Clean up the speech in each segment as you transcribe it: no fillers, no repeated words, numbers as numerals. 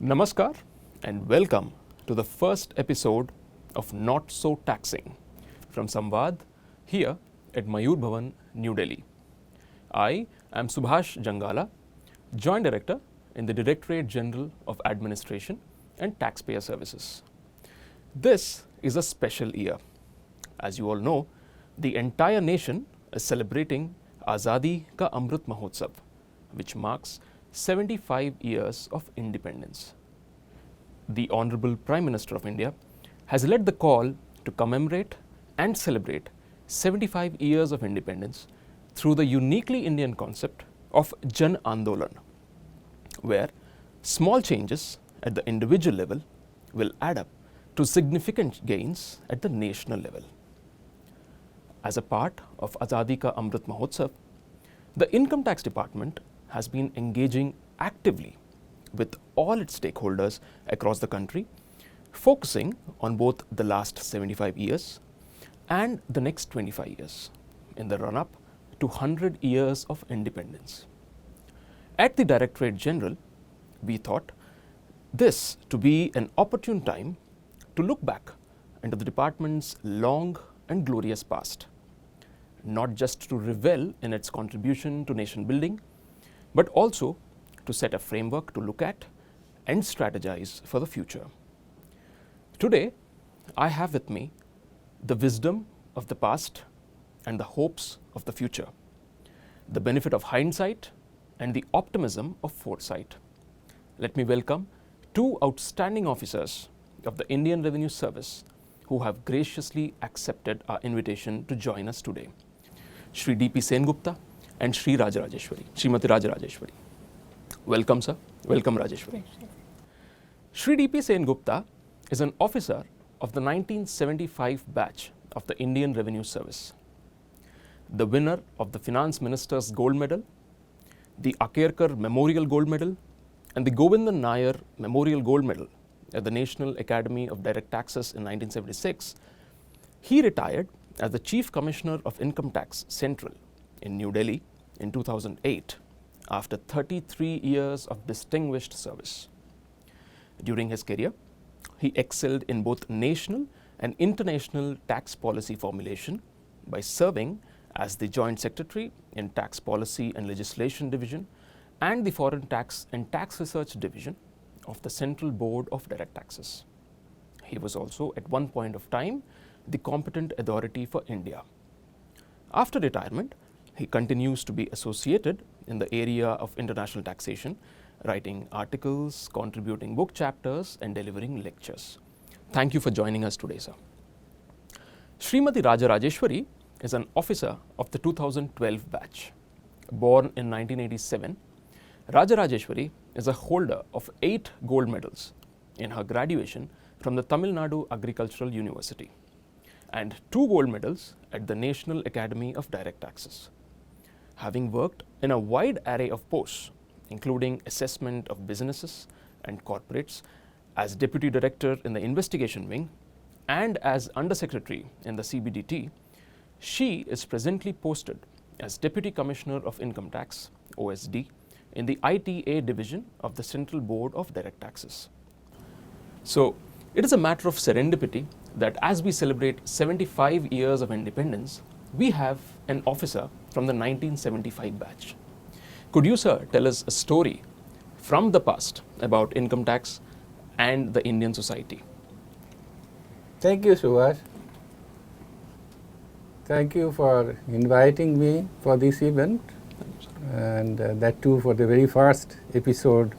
Namaskar and welcome to the first episode of Not So Taxing from Samvad here at Mayur Bhavan, New Delhi. I am Subhash Jangala, Joint Director in the Directorate General of Administration and Taxpayer Services. This is a special year. As you all know, the entire nation is celebrating Azadi Ka Amrit Mahotsav, which marks 75 years of independence. The Honorable Prime Minister of India has led the call to commemorate and celebrate 75 years of independence through the uniquely Indian concept of Jan Andolan, where small changes at the individual level will add up to significant gains at the national level. As a part of Azadi Ka Amrit Mahotsav, the Income Tax Department has been engaging actively with all its stakeholders across the country, focusing on both the last 75 years and the next 25 years in the run-up to 100 years of independence. At the Directorate General, we thought this to be an opportune time to look back into the department's long and glorious past, not just to revel in its contribution to nation building, but also to set a framework to look at and strategize for the future. Today, I have with me the wisdom of the past and the hopes of the future, the benefit of hindsight and the optimism of foresight. Let me welcome two outstanding officers of the Indian Revenue Service who have graciously accepted our invitation to join us today. Shri DP Sengupta and Shri Srimati Rajarajeswari. Welcome, sir. Welcome, Rajeshwari. Shri DP Sengupta is an officer of the 1975 batch of the Indian Revenue Service, the winner of the Finance Minister's Gold Medal, the Akerkar Memorial Gold Medal, and the Govindan Nair Memorial Gold Medal at the National Academy of Direct Taxes in 1976. He retired as the Chief Commissioner of Income Tax Central in New Delhi in 2008 after 33 years of distinguished service. During his career, he excelled in both national and international tax policy formulation by serving as the Joint Secretary in Tax Policy and Legislation Division and the Foreign Tax and Tax Research Division of the Central Board of Direct Taxes. He was also at one point of time the competent authority for India. After retirement, he continues to be associated in the area of international taxation, writing articles, contributing book chapters, and delivering lectures. Thank you for joining us today, sir. Srimati Rajarajeswari is an officer of the 2012 batch. Born in 1987, Rajarajeswari is a holder of 8 gold medals in her graduation from the Tamil Nadu Agricultural University and 2 gold medals at the National Academy of Direct Taxes. Having worked in a wide array of posts, including assessment of businesses and corporates, as Deputy Director in the Investigation Wing and as Undersecretary in the CBDT, she is presently posted as Deputy Commissioner of Income Tax, OSD, in the ITA Division of the Central Board of Direct Taxes. So, it is a matter of serendipity that as we celebrate 75 years of independence, we have an officer from the 1975 batch. Could you, sir, tell us a story from the past about income tax and the Indian society? Thank you, Subhash. Thank you for inviting me for this event, and that too for the very first episode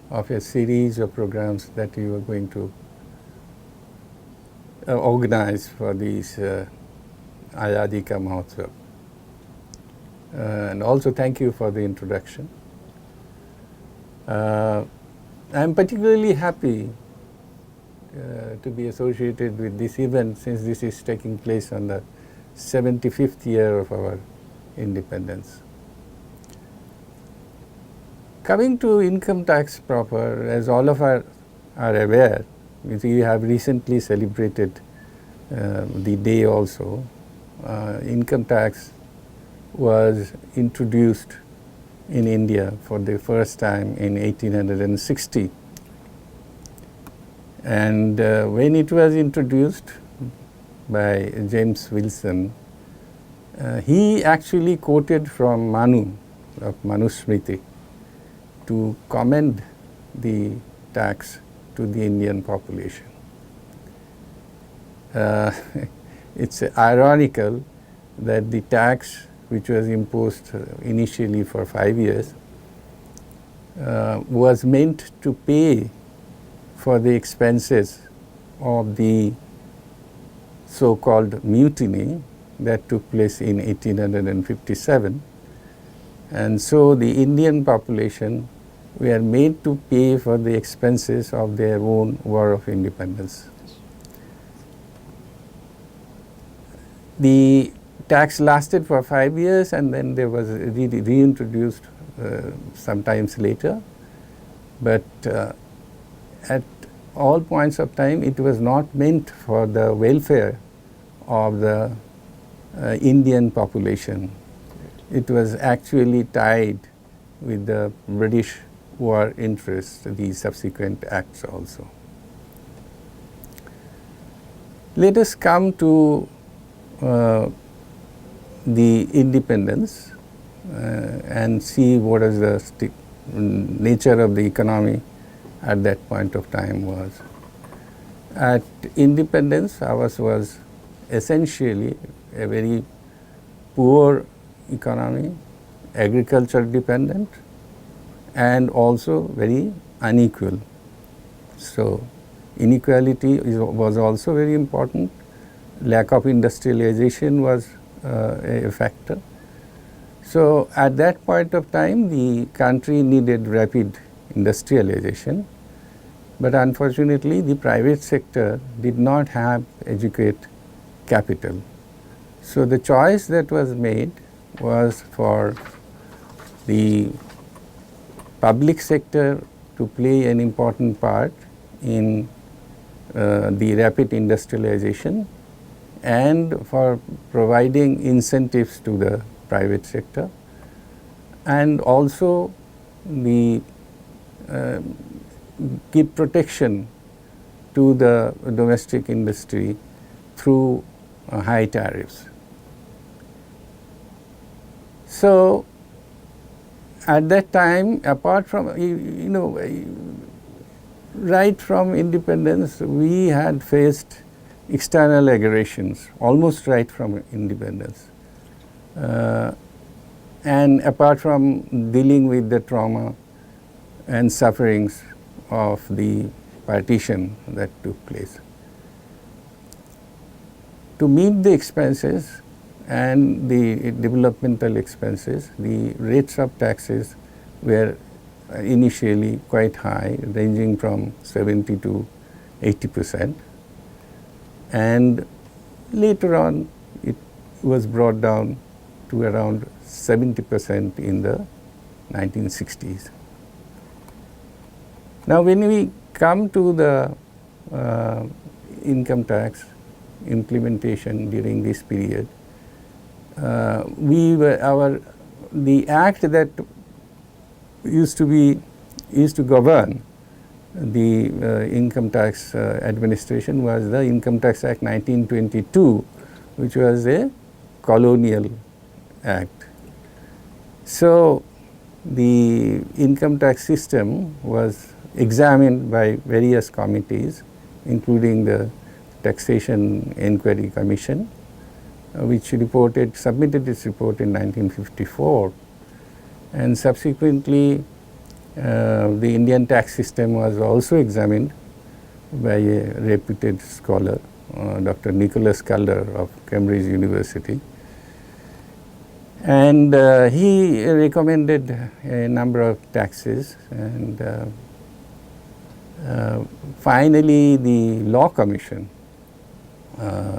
of a series of programs that you are going to organize for these Azadi Ka Mahotsav. And also thank you for the introduction. I am particularly happy to be associated with this event since this is taking place on the 75th year of our independence. Coming to income tax proper, as all of us are aware, we have recently celebrated the day also. Income tax was introduced in India for the first time in 1860 And when it was introduced by James Wilson, he actually quoted from Manu of Manusmriti to commend the tax to the Indian population. It's ironical that the tax which was imposed initially for 5 years was meant to pay for the expenses of the so-called mutiny that took place in 1857. And so the Indian population were made to pay for the expenses of their own war of independence. The tax lasted for 5 years and then there was reintroduced sometimes later, but at all points of time it was not meant for the welfare of the Indian population. It was actually tied with the British war interests, the subsequent acts also. Let us come to the independence and see what is the nature of the economy at that point of time was. At independence, ours was essentially a very poor economy, agriculture dependent, and also very unequal. So inequality was also very important. Lack of industrialization was a factor. So at that point of time, the country needed rapid industrialization, but unfortunately the private sector did not have adequate capital. So the choice that was made was for the public sector to play an important part in the rapid industrialization and for providing incentives to the private sector, and also the give protection to the domestic industry through high tariffs. So at that time, apart from right from independence, we had faced external aggressions almost right from independence. And apart from dealing with the trauma and sufferings of the partition that took place. To meet the expenses and the developmental expenses, the rates of taxes were initially quite high, ranging from 70 to 80%. And later on, it was brought down to around 70% in the 1960s. Now, when we come to the income tax implementation during this period, the act that used to govern the income tax administration was the Income Tax Act 1922, which was a colonial act. So the income tax system was examined by various committees, including the Taxation Inquiry Commission, which submitted its report in 1954, and subsequently the Indian tax system was also examined by a reputed scholar, Dr. Nicholas Calder of Cambridge University, and he recommended a number of taxes, and finally the Law Commission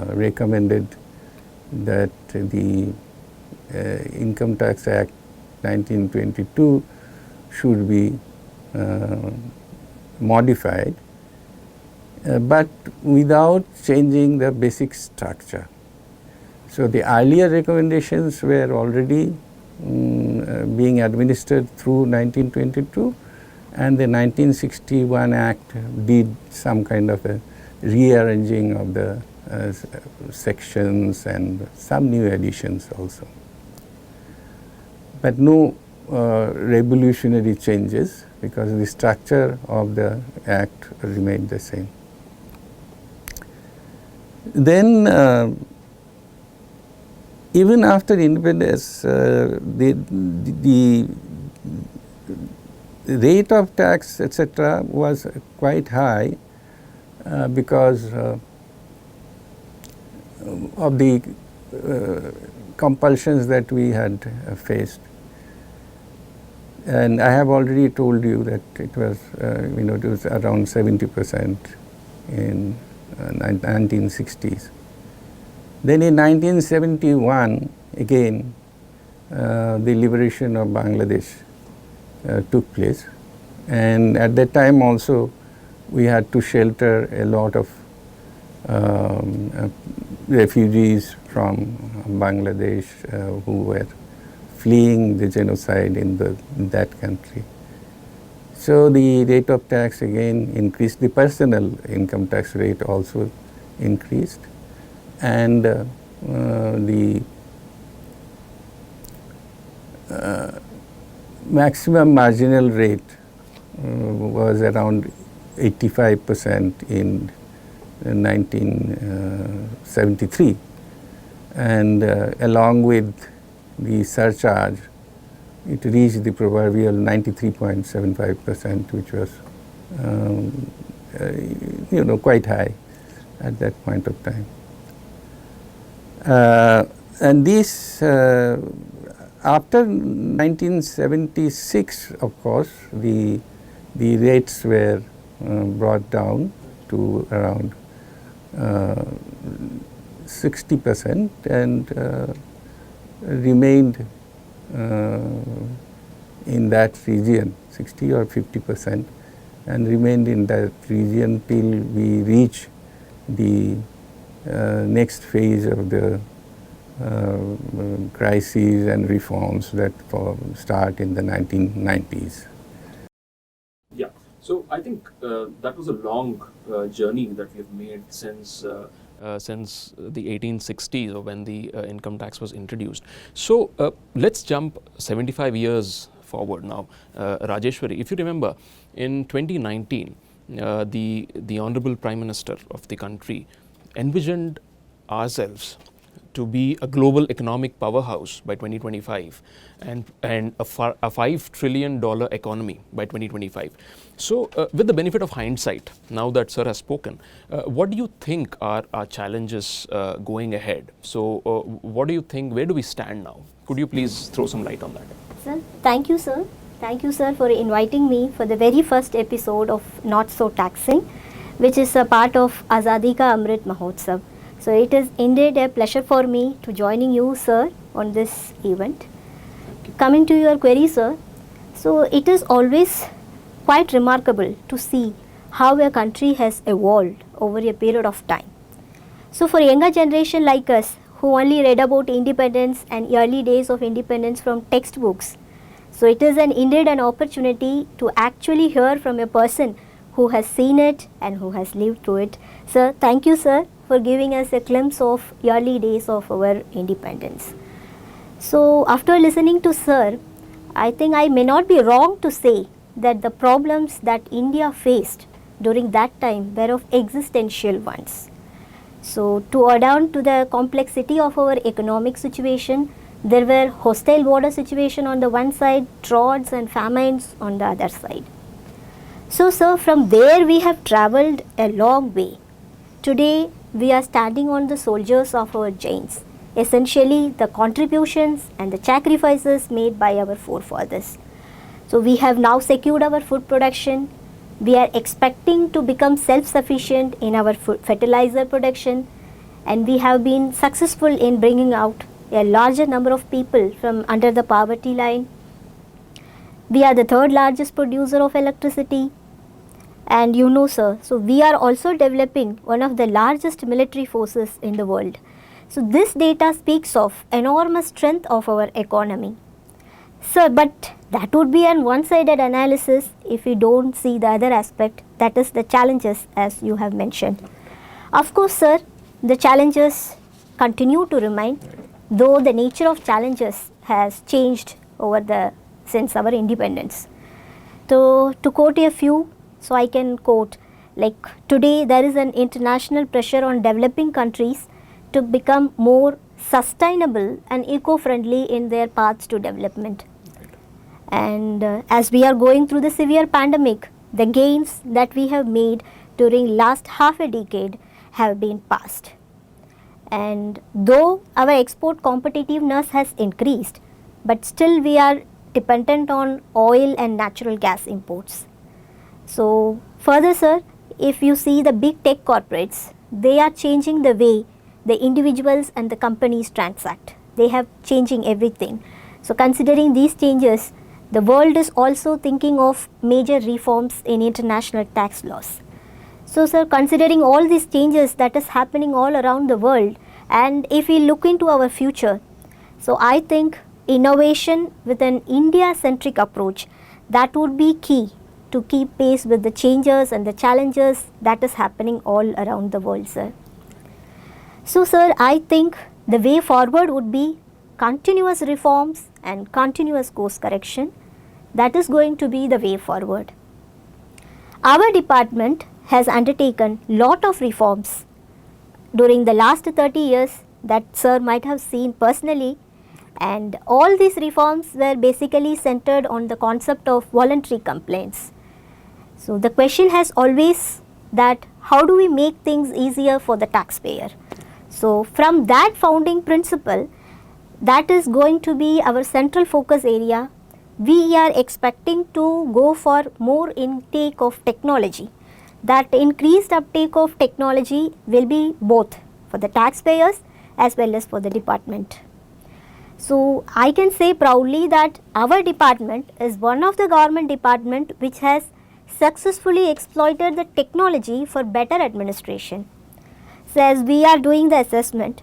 recommended that the Income Tax Act 1922 should be modified, but without changing the basic structure. So the earlier recommendations were already being administered through 1922, and the 1961 Act did some kind of a rearranging of the sections and some new additions also. But no revolutionary changes, because the structure of the Act remained the same. Then even after independence, the rate of tax, etc., was quite high because of the compulsions that we had faced. And I have already told you that it was, it was around 70% in 1960s. Then in 1971, again, the liberation of Bangladesh took place, and at that time also we had to shelter a lot of refugees from Bangladesh who were fleeing the genocide in that country. So the rate of tax again increased, the personal income tax rate also increased, and the maximum marginal rate was around 85% in 1973, and along with the surcharge, it reached the proverbial 93.75%, which was quite high at that point of time. And this after 1976, of course, the rates were brought down to around 60% and remained in that region, 60 or 50%, and remained in that region till we reach the next phase of the crises and reforms that start in the 1990s. Yeah, so I think that was a long journey that we have made since the 1860s, or when the income tax was introduced. So let's jump 75 years forward now. Rajeshwari, if you remember, in 2019, the Honorable Prime Minister of the country envisioned ourselves to be a global economic powerhouse by 2025 and a $5 trillion economy by 2025. So with the benefit of hindsight, now that sir has spoken, what do you think are our challenges going ahead? So what do you think, where do we stand now? Could you please throw some light on that? Sir, thank you, sir. Thank you, sir, for inviting me for the very first episode of Not So Taxing, which is a part of Azadi Ka Amrit Mahotsav. So it is indeed a pleasure for me to joining you, sir, on this event. Coming to your query, sir, so it is always quite remarkable to see how a country has evolved over a period of time. So for younger generation like us, who only read about independence and early days of independence from textbooks, so it is indeed an opportunity to actually hear from a person who has seen it and who has lived through it. Sir, thank you, sir, for giving us a glimpse of early days of our independence. So after listening to sir, I think I may not be wrong to say that the problems that India faced during that time were of existential ones. So to add on to the complexity of our economic situation, there were hostile border situation on the one side, droughts and famines on the other side. So sir, from there we have travelled a long way. Today we are standing on the shoulders of our giants, essentially the contributions and the sacrifices made by our forefathers. So we have now secured our food production. We are expecting to become self-sufficient in our fertilizer production, and we have been successful in bringing out a larger number of people from under the poverty line. We are the third largest producer of electricity. And you know, sir, so we are also developing one of the largest military forces in the world. So this data speaks of enormous strength of our economy. Sir, but that would be an one-sided analysis if we don't see the other aspect, that is the challenges as you have mentioned. Of course, sir, the challenges continue to remain, though the nature of challenges has changed since our independence. So, to quote a few, so I can quote, like today there is an international pressure on developing countries to become more sustainable and eco-friendly in their paths to development. And as we are going through the severe pandemic, the gains that we have made during last half a decade have been past. And though our export competitiveness has increased, but still we are dependent on oil and natural gas imports. So further, sir, if you see the big tech corporates, they are changing the way the individuals and the companies transact. They have changing everything. So considering these changes, the world is also thinking of major reforms in international tax laws. So sir, considering all these changes that is happening all around the world, and if we look into our future, so I think innovation with an India-centric approach, that would be key to keep pace with the changes and the challenges that is happening all around the world, sir. So sir, I think the way forward would be continuous reforms and continuous course correction. That is going to be the way forward. Our department has undertaken lot of reforms during the last 30 years that sir might have seen personally, and all these reforms were basically centered on the concept of voluntary complaints. So the question has always that how do we make things easier for the taxpayer? So from that founding principle, that is going to be our central focus area. We are expecting to go for more intake of technology. That increased uptake of technology will be both for the taxpayers as well as for the department. So I can say proudly that our department is one of the government department which has successfully exploited the technology for better administration. So as we are doing the assessment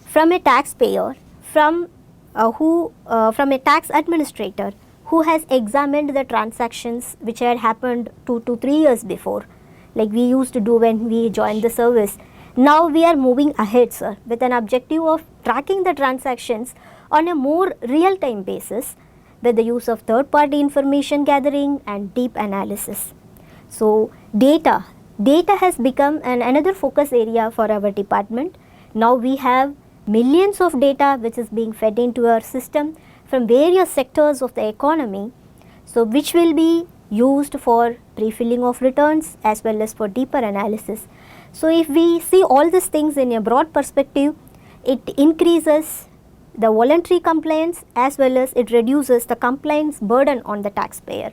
from a taxpayer, from a tax administrator who has examined the transactions which had happened 2 to 3 years before, like we used to do when we joined the service. Now we are moving ahead, sir, with an objective of tracking the transactions on a more real-time basis with the use of third-party information gathering and deep analysis. So data has become another focus area for our department. Now we have millions of data which is being fed into our system from various sectors of the economy, so which will be used for pre-filling of returns as well as for deeper analysis. So if we see all these things in a broad perspective, it increases the voluntary compliance as well as it reduces the compliance burden on the taxpayer.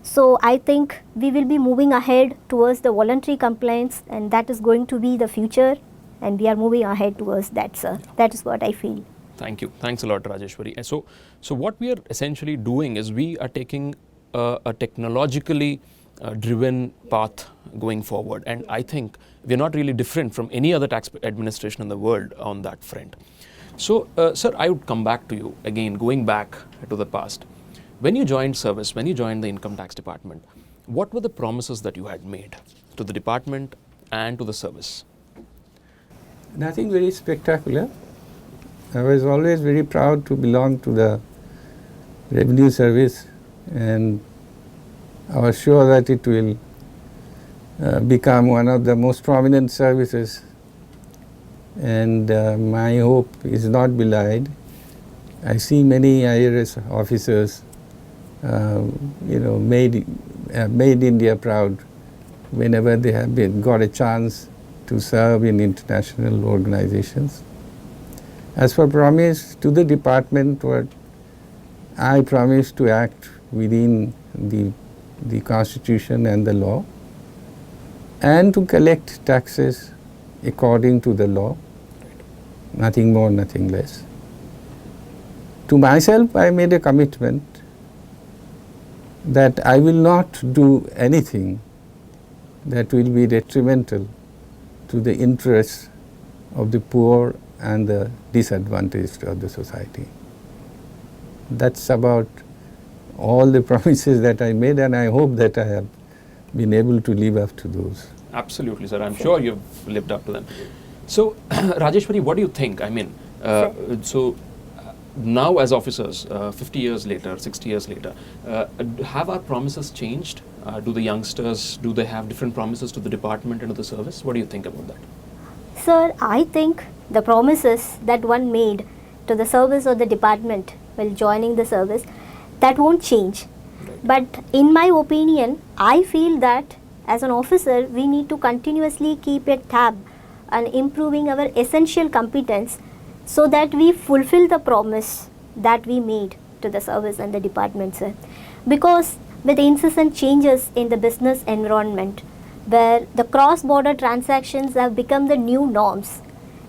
So I think we will be moving ahead towards the voluntary compliance, and that is going to be the future, and we are moving ahead towards that, sir. That is what I feel. Thank you. Thanks a lot, Rajeshwari. And so what we are essentially doing is we are taking a technologically driven path going forward, and I think we are not really different from any other tax administration in the world on that front. So, sir, I would come back to you again, going back to the past. When you joined service, when you joined the income tax department, what were the promises that you had made to the department and to the service? Nothing very spectacular. I was always very proud to belong to the revenue service, and I was sure that it will become one of the most prominent services, and my hope is not belied. I see many IRS officers made India proud whenever they have got a chance to serve in international organizations. As for promise to the department, what I promise to act within the constitution and the law, and to collect taxes according to the law, nothing more, nothing less. To myself, I made a commitment that I will not do anything that will be detrimental to the interests of the poor and the disadvantaged of the society. That's about all the promises that I made, and I hope that I have been able to live up to those. Absolutely, sir. I'm sure you've lived up to them. So, Rajeshwari, what do you think? I mean, now as officers, 50 years later, 60 years later, have our promises changed? Do the youngsters, do they have different promises to the department and to the service? What do you think about that? Sir, I think the promises that one made to the service or the department while joining the service, that won't change. Right. But in my opinion, I feel that as an officer, we need to continuously keep a tab on improving our essential competence so that we fulfill the promise that we made to the service and the department, sir. Because with incessant changes in the business environment, where the cross-border transactions have become the new norms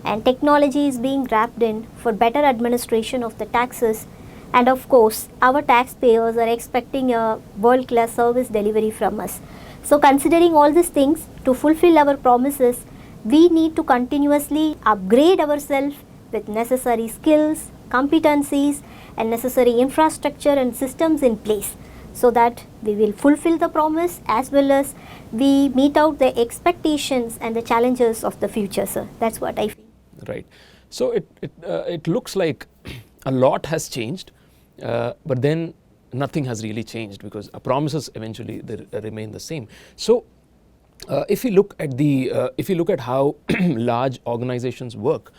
and technology is being wrapped in for better administration of the taxes, and of course our taxpayers are expecting a world-class service delivery from us. So considering all these things, to fulfill our promises, we need to continuously upgrade ourselves with necessary skills, competencies and necessary infrastructure and systems in place, so that we will fulfill the promise as well as we meet out the expectations and the challenges of the future, sir. That's what I feel. Right. So it looks like a lot has changed, but then nothing has really changed because our promises eventually they remain the same. So if you look at how large organizations work,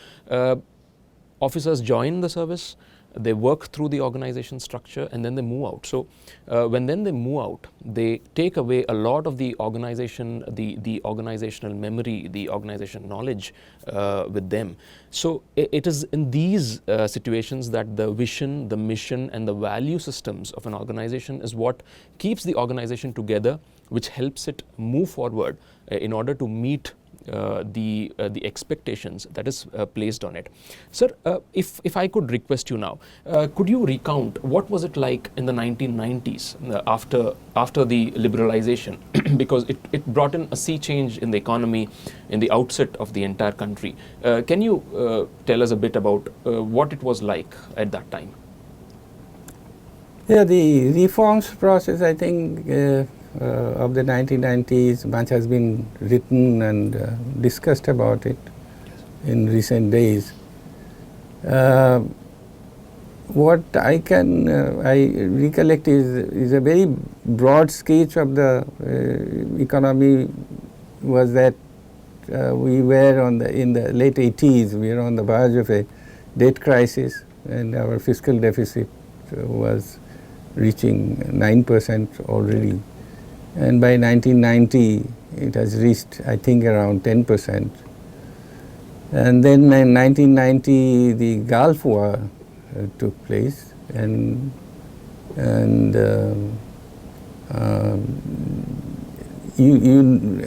officers join the service, they work through the organization structure, and then they move out. So when then they move out, they take away a lot of the organization, the organizational memory, the organization knowledge with them. So it is in these situations that the vision, the mission and the value systems of an organization is what keeps the organization together, which helps it move forward in order to meet the expectations that is placed on it. Sir, if I could request you now, could you recount what was it like in the 1990s after the liberalization because it brought in a sea change in the economy in the outset of the entire country. Can you tell us a bit about what it was like at that time? Yeah, the reforms process, I think, of the 1990s, much has been written and discussed about it in recent days. What I recollect is a very broad sketch of the economy. Was that we were in the late 80s, we were on the verge of a debt crisis, and our fiscal deficit was reaching 9% already. And by 1990, it has reached, I think, around 10%. And then in 1990, the Gulf War took place, and I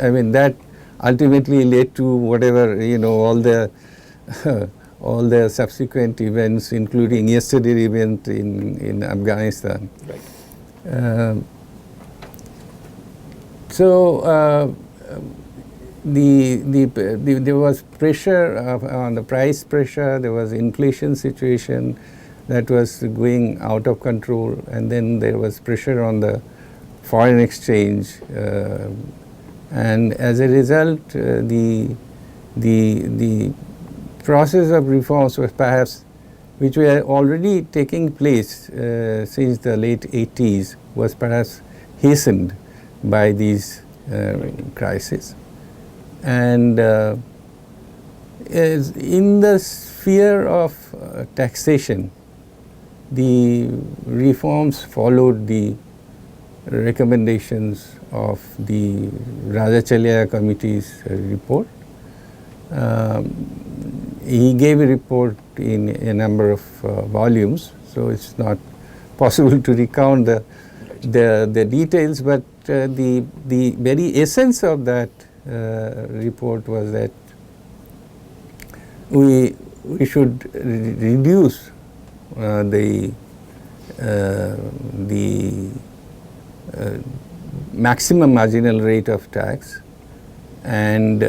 mean, that ultimately led to whatever, all the subsequent events, including yesterday's event in Afghanistan. Right. So there was pressure on the price pressure. There was inflation situation that was going out of control, and then there was pressure on the foreign exchange, and as a result, the process of reforms was perhaps, which were already taking place since the late 80s, was perhaps hastened by these crises. And in the sphere of taxation, the reforms followed the recommendations of the Rajarajeswari Committee's report. He gave a report in a number of volumes, so it's not possible to recount the details, but the very essence of that report was that we should reduce the maximum marginal rate of tax, and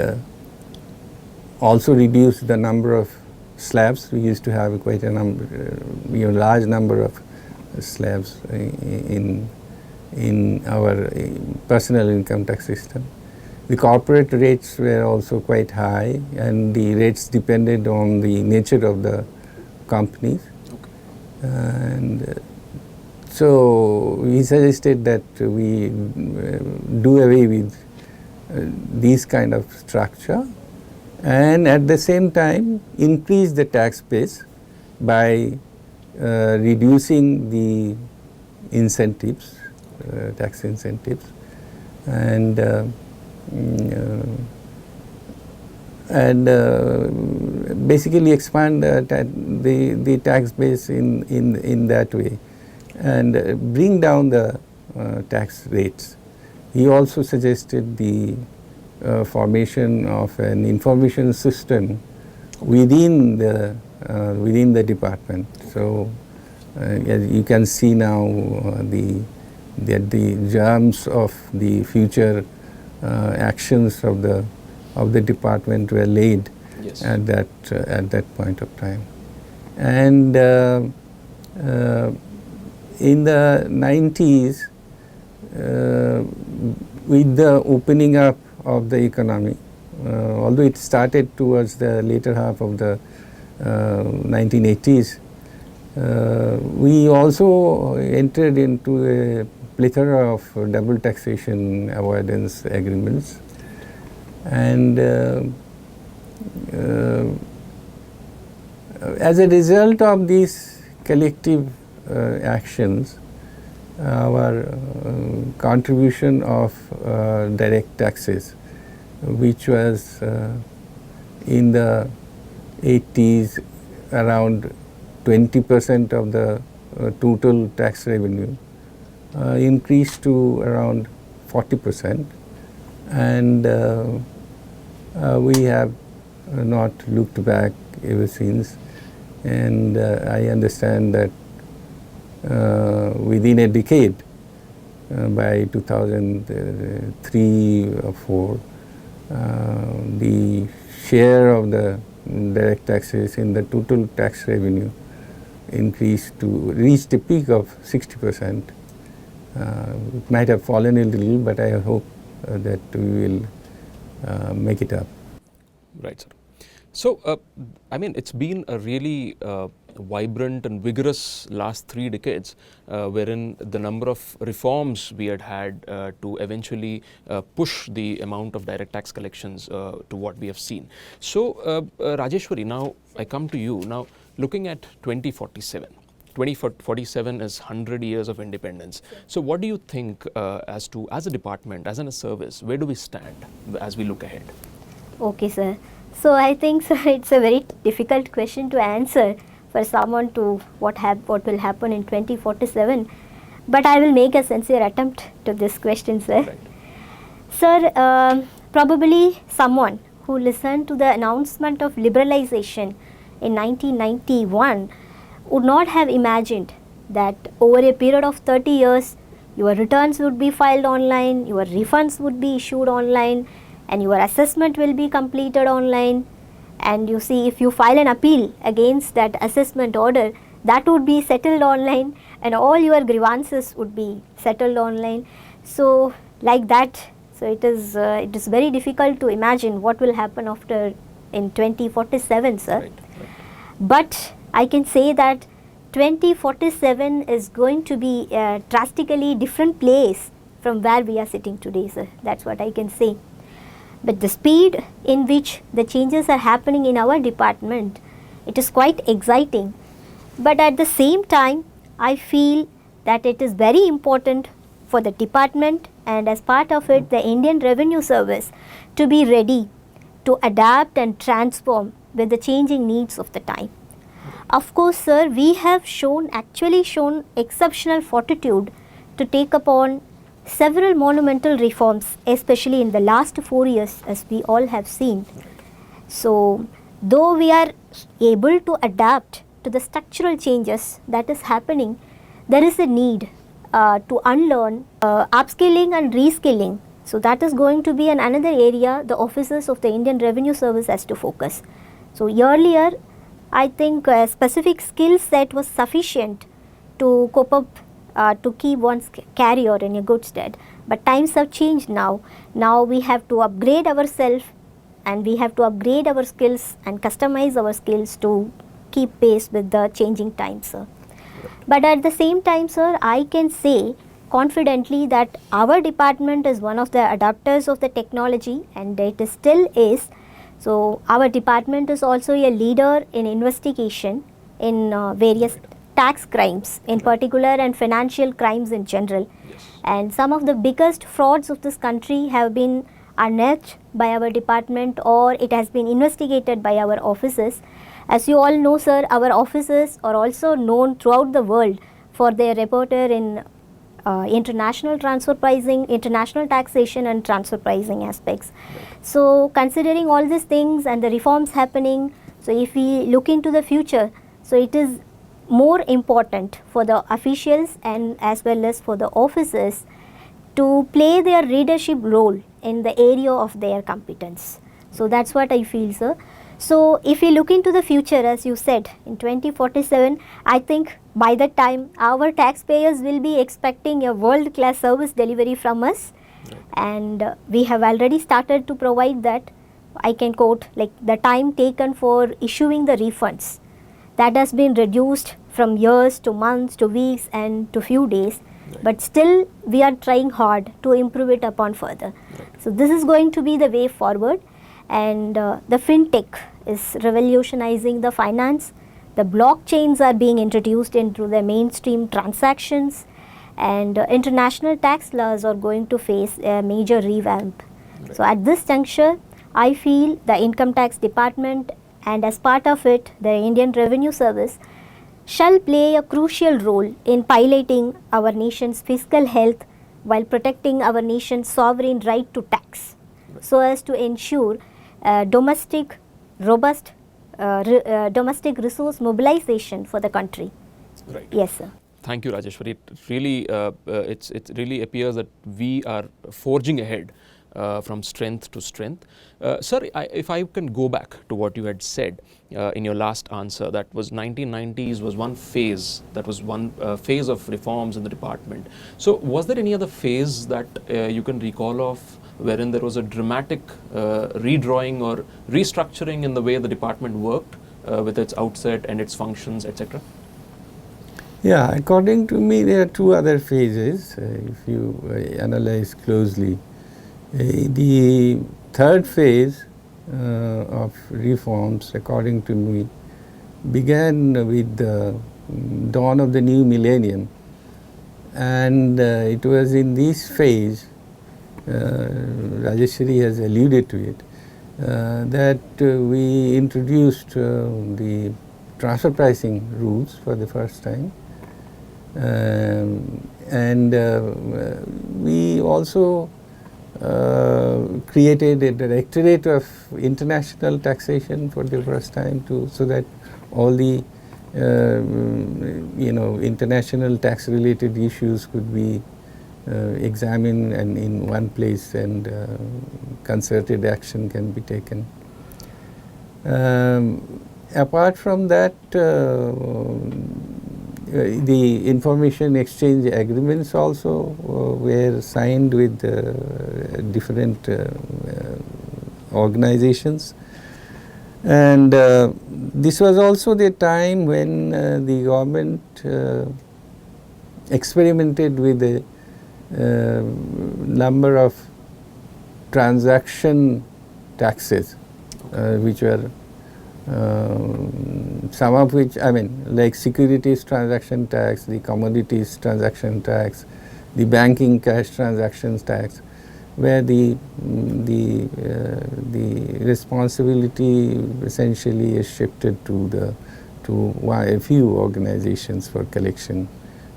also reduce the number of slabs. We used to have quite a large number of slabs in our personal income tax system. The corporate rates were also quite high, and the rates depended on the nature of the companies. And so we suggested that we do away with these kind of structure, and at the same time increase the tax base by reducing the incentives, tax incentives, and basically expand the tax base in that way, and bring down the tax rates. He also suggested the formation of an information system within the department. So as you can see now, the germs of the future actions of the department were laid at that point of time. And in the 90s, with the opening up of the economy, although it started towards the later half of the 1980s, we also entered into a plethora of double taxation avoidance agreements, and as a result of these collective actions, our contribution of direct taxes, which was in the 80s around 20% of the total tax revenue, increased to around 40%, and we have not looked back ever since. And I understand that within a decade, by 2003 or 4, the share of the direct taxes in the total tax revenue reached a peak of 60%. It might have fallen a little, but I hope that we will make it up. Right, sir. So, I mean, it's been a really vibrant and vigorous last 3 decades, wherein the number of reforms we had to eventually push the amount of direct tax collections to what we have seen. So, Rajeshwari, now I come to you. Now, looking at 2047. 2047 is 100 years of independence. So what do you think as a department, as a service, where do we stand as we look ahead? Okay, sir. So I think, sir, it's a very difficult question to answer for someone to what will happen in 2047. But I will make a sincere attempt to this question, sir. Right. Sir, probably someone who listened to the announcement of liberalization in 1991 would not have imagined that over a period of 30 years, your returns would be filed online, your refunds would be issued online, and your assessment will be completed online. And you see, if you file an appeal against that assessment order, that would be settled online, and all your grievances would be settled online. So like that, so it is very difficult to imagine what will happen after in 2047, sir. Right. But I can say that 2047 is going to be a drastically different place from where we are sitting today, sir. That's what I can say. But the speed in which the changes are happening in our department, it is quite exciting. But at the same time, I feel that it is very important for the department and as part of it, the Indian Revenue Service to be ready to adapt and transform with the changing needs of the time. Of course, sir, we have actually shown exceptional fortitude to take upon several monumental reforms, especially in the last 4 years, as we all have seen. So, though we are able to adapt to the structural changes that is happening, there is a need to unlearn upskilling and reskilling. So, that is going to be another area the officers of the Indian Revenue Service has to focus. So, earlier, I think a specific skill set was sufficient to cope up, to keep one's career in a good stead. But times have changed now. Now we have to upgrade ourselves, and we have to upgrade our skills and customize our skills to keep pace with the changing times, sir. But at the same time, sir, I can say confidently that our department is one of the adapters of the technology, and it still is. So our department is also a leader in investigation in various tax crimes in particular and financial crimes in general. And some of the biggest frauds of this country have been unearthed by our department, or it has been investigated by our offices. As you all know, sir, our offices are also known throughout the world for their repertoire in international transfer pricing, international taxation and transfer pricing aspects. So considering all these things and the reforms happening, so if we look into the future, so it is more important for the officials and as well as for the officers to play their leadership role in the area of their competence. So that's what I feel, sir. So if we look into the future, as you said, in 2047, I think by that time our taxpayers will be expecting a world-class service delivery from us, and we have already started to provide that. I can quote like the time taken for issuing the refunds, that has been reduced from years to months to weeks and to few days, but still we are trying hard to improve it upon further. So this is going to be the way forward, and the fintech is revolutionizing the finance. The blockchains are being introduced into the mainstream transactions, and international tax laws are going to face a major revamp. So at this juncture, I feel the income tax department, and as part of it the Indian Revenue Service, shall play a crucial role in piloting our nation's fiscal health while protecting our nation's sovereign right to tax, so as to ensure domestic robust domestic resource mobilization for the country. Right. Yes, sir. Thank you, Rajeshwari. It really, it really appears that we are forging ahead from strength to strength. Sir, if I can go back to what you had said in your last answer, that was 1990s was one phase, that was one phase of reforms in the department. So was there any other phase that you can recall of wherein there was a dramatic redrawing or restructuring in the way the department worked with its outset and its functions, etc.? Yeah, according to me, there are two other phases if you analyze closely. The third phase of reforms, according to me, began with the dawn of the new millennium, and it was in this phase, Rajeshwari has alluded to it, that we introduced the transfer pricing rules for the first time, and we also created a Directorate of International Taxation for the first time, so that all the international tax related issues could be examined and in one place, and concerted action can be taken. Apart from that, the information exchange agreements also were signed with different organizations, and this was also the time when the government experimented with a number of transaction taxes, which were some of which, like securities transaction tax, the commodities transaction tax, the banking cash transactions tax, where the responsibility essentially is shifted to a few organizations for collection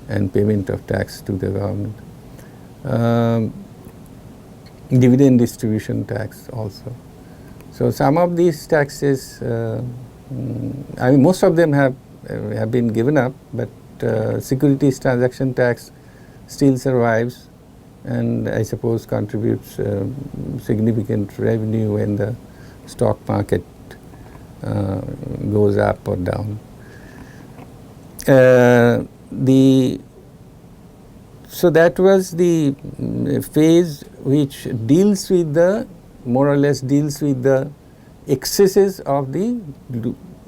and payment of tax to the government. Dividend distribution tax also. So some of these taxes, most of them have been given up, but securities transaction tax still survives, and I suppose contributes significant revenue when the stock market goes up or down. so that was the phase which deals with the, more or less deals with the excesses of the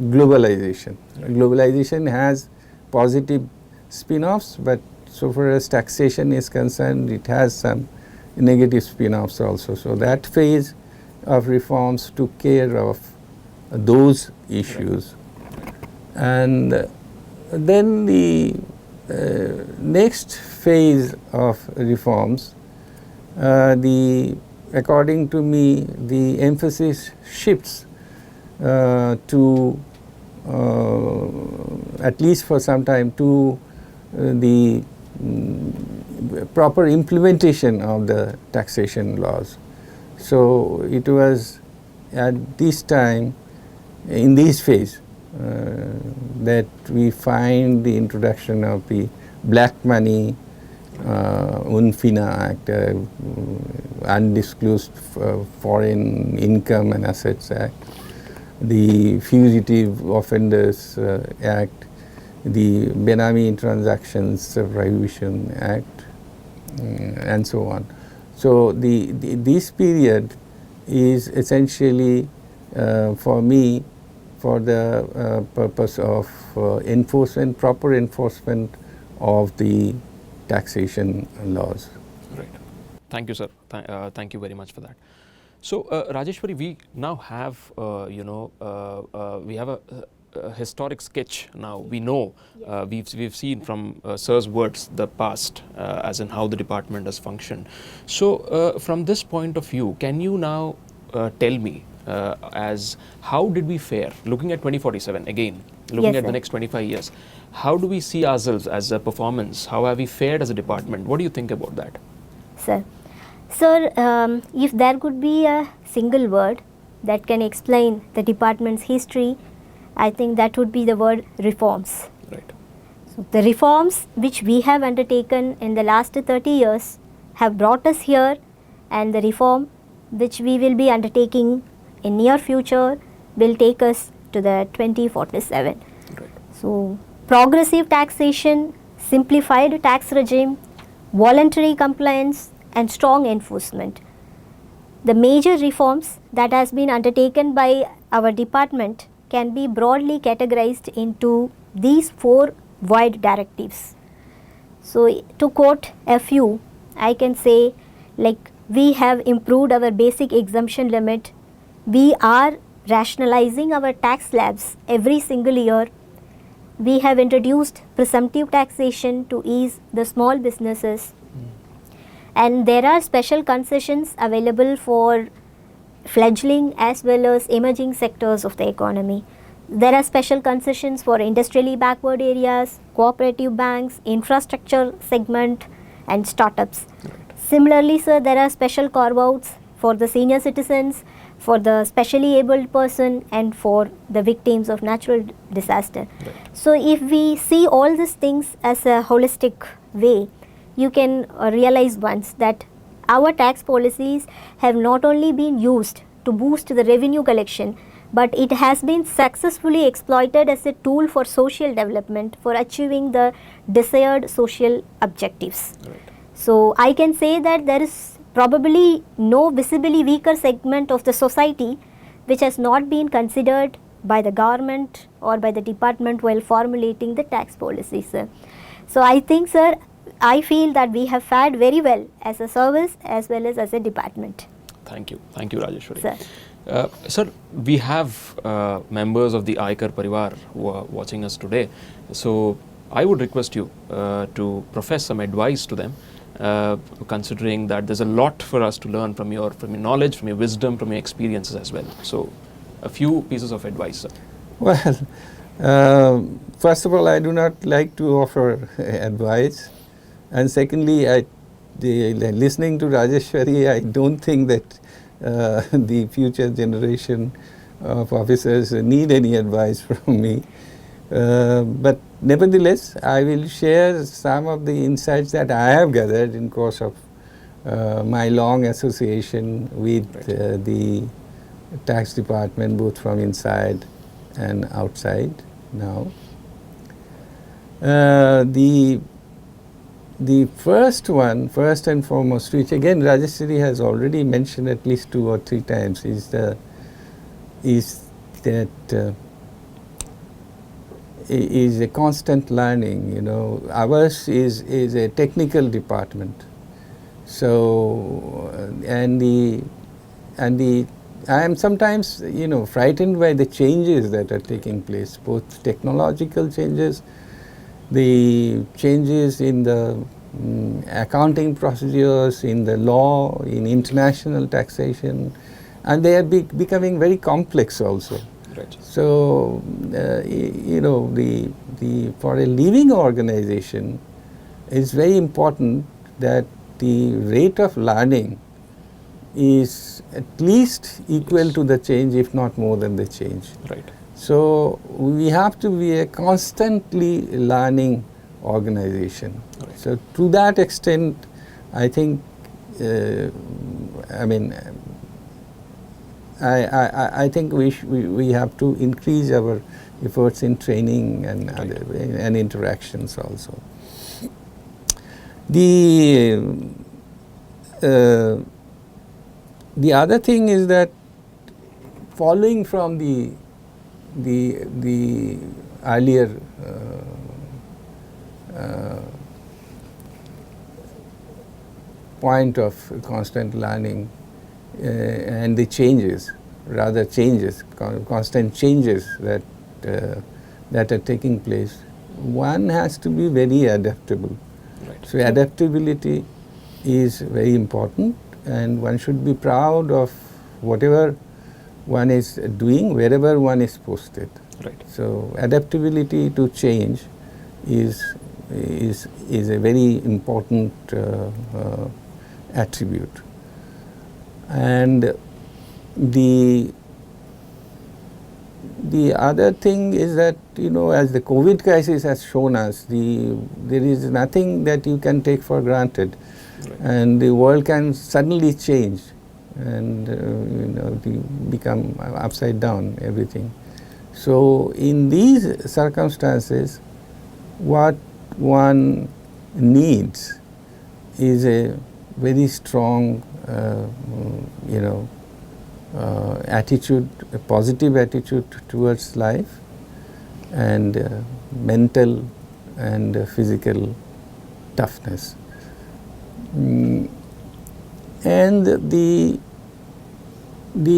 globalization. Globalization has positive spin-offs, but so far as taxation is concerned, it has some negative spin-offs also. So that phase of reforms took care of those issues. And then the next phase of reforms, according to me, the emphasis shifts to, at least for some time, to the proper implementation of the taxation laws. So it was at this time, in this phase, that we find the introduction of the Black Money UNFINA Act, Undisclosed Foreign Income and Assets Act, the Fugitive Offenders Act, the Benami Transactions Prohibition Act, and so on. So this period is essentially for me for the purpose of enforcement, proper enforcement of the taxation laws. Right. Thank you, sir. Thank you very much for that. So, Rajeshwari, we now have, we have a historic sketch now. We know, we've seen from sir's words the past, as in how the department has functioned. So, from this point of view, can you now tell me as how did we fare looking at 2047 again, looking at the next 25 years? How do we see ourselves as a performance? How have we fared as a department? What do you think about that? Sir, if there could be a single word that can explain the department's history, I think that would be the word reforms. Right. So the reforms which we have undertaken in the last 30 years have brought us here, and the reform which we will be undertaking in near future will take us to the 2047. Right. So progressive taxation, simplified tax regime, voluntary compliance and strong enforcement. The major reforms that has been undertaken by our department can be broadly categorized into these 4 wide directives. So to quote a few, I can say, like, we have improved our basic exemption limit. We are rationalizing our tax slabs every single year. We have introduced presumptive taxation to ease the small businesses. And there are special concessions available for fledgling as well as emerging sectors of the economy. There are special concessions for industrially backward areas, cooperative banks, infrastructure segment and startups. Similarly, sir, there are special carve-outs for the senior citizens, for the specially abled person and for the victims of natural disaster. Right. So if we see all these things as a holistic way, you can realize once that our tax policies have not only been used to boost the revenue collection, but it has been successfully exploited as a tool for social development, for achieving the desired social objectives. Right. So I can say that there is probably no visibly weaker segment of the society which has not been considered by the government or by the department while formulating the tax policies, sir. So I think, sir, I feel that we have fared very well as a service as well as a department. Thank you. Thank you, Rajeshwari. Sir. Sir, we have members of the Aikar Parivar who are watching us today. So I would request you to profess some advice to them, considering that there's a lot for us to learn from your knowledge, from your wisdom, from your experiences as well. So a few pieces of advice, sir. Well, first of all, I do not like to offer advice. And secondly, listening to Rajeshwari, I don't think that the future generation of officers need any advice from me. But nevertheless, I will share some of the insights that I have gathered in course of my long association with the tax department, both from inside and outside now. The first and foremost, which again Rajeshwari has already mentioned at least 2 or 3 times, is that is a constant learning. You know, ours is a technical department. So I am sometimes, you know, frightened by the changes that are taking place, both technological changes, the changes in the accounting procedures, in the law, in international taxation, and they are becoming very complex also. Right. So, you know, for a living organization, it's very important that the rate of learning is at least equal to the change, if not more than the change. Right. So, we have to be a constantly learning organization. Right. So, to that extent, I think, I think we have to increase our efforts in training and Right. and interactions also. The other thing is that, following from the earlier point of constant learning and the changes, constant changes that are taking place, one has to be very adaptable. Right. So, adaptability is very important, and one should be proud of whatever one is doing, wherever one is posted. Right. So, adaptability to change is a very important attribute. And the other thing is that, you know, as the COVID crisis has shown us, there is nothing that you can take for granted. Right. And the world can suddenly change and become upside down, everything. So, in these circumstances, what one needs is a very strong attitude, a positive attitude towards life, and mental and physical toughness. And the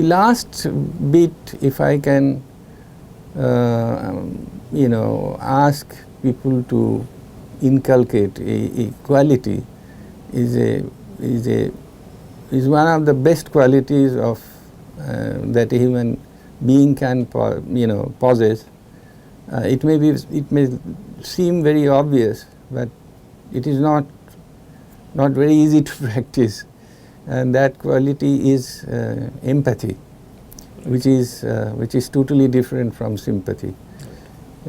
last bit, if I can ask people to inculcate equality, is one of the best qualities of that a human being can possess. It may seem very obvious, but it is not very easy to practice, and that quality is empathy, which is totally different from sympathy.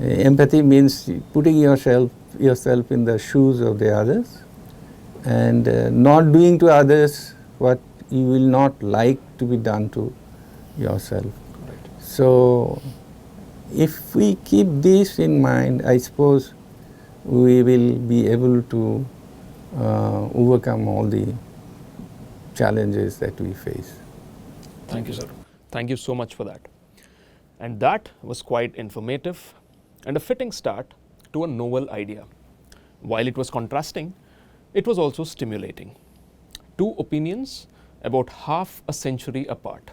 Empathy means putting yourself in the shoes of the others, and not doing to others what you will not like to be done to yourself. Right. So, if we keep this in mind, I suppose we will be able to overcome all the challenges that we face. Thank you, sir. Thank you so much for that. And that was quite informative and a fitting start to a novel idea. While it was contrasting, it was also stimulating. Two opinions about half a century apart.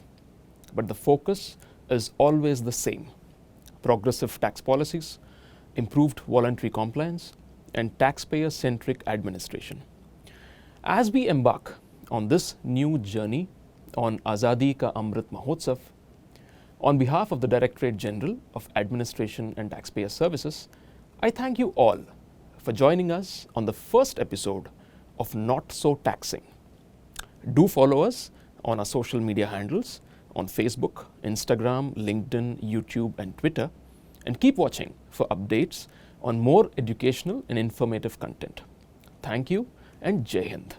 But the focus is always the same: progressive tax policies, improved voluntary compliance, and taxpayer-centric administration. As we embark on this new journey on Azadi Ka Amrit Mahotsav, on behalf of the Directorate General of Administration and Taxpayer Services, I thank you all for joining us on the first episode of Not So Taxing. Do follow us on our social media handles on Facebook, Instagram, LinkedIn, YouTube, and Twitter, and keep watching for updates on more educational and informative content. Thank you, and Jai Hind.